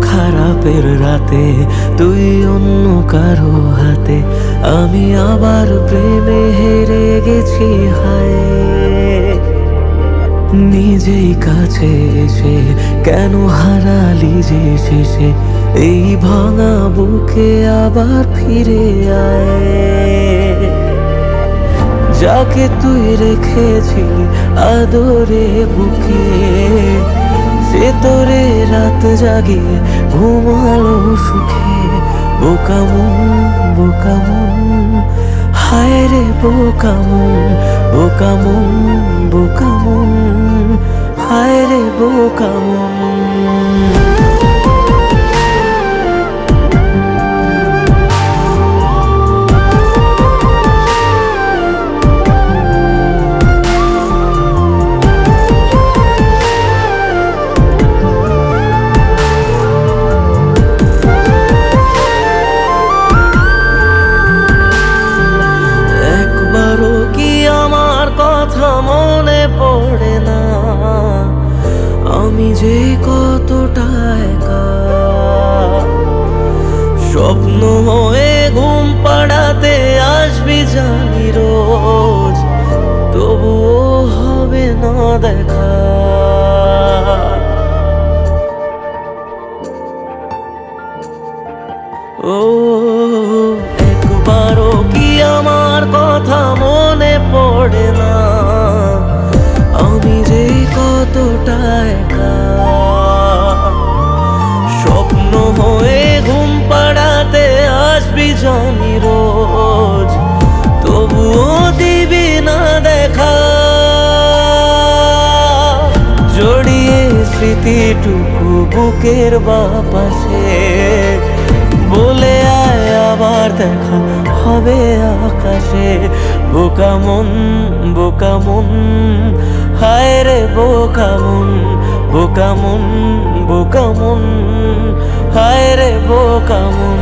খারাপের রাতে তুই অন্য কারো হাতে, আমি আবার প্রেমে হেরে গেছি হায়। নিজেই কাছে এসে কেন হারালি যে শেষে, এই ভাঙা বুকে আবার ফিরে আয়। যাকে তুই রেখেছিলি আদরে বুকে, সে তোরে রাত জাগিয়ে ঘুমালো সুখে। বোকামন বোকামন হায় রে বোকামন, বোকামন বোকামন হায় রে বোকামন। মনে পড়ে না আমি যে কতটা একা, স্বপ্ন হয়ে ঘুম পাড়াতে আসবি জানি রোজ, তবুও হবে না দেখা। ও একবারও কি আমার কথা মনে পড়ে না আমি যে কতটা একা, স্বপ্ন হয়ে ঘুম পাড়াতে আসবি জানি রোজ, তবুও দিবি না দেখা। জড়িয়ে স্মৃতিটুকু বুকের বাপাশে, বলে আয় আবার দেখা হবে আকাশে। বোকামন বোকামন হায় রে বোকামন, বোকামন বোকামন হায় রে বোকামন।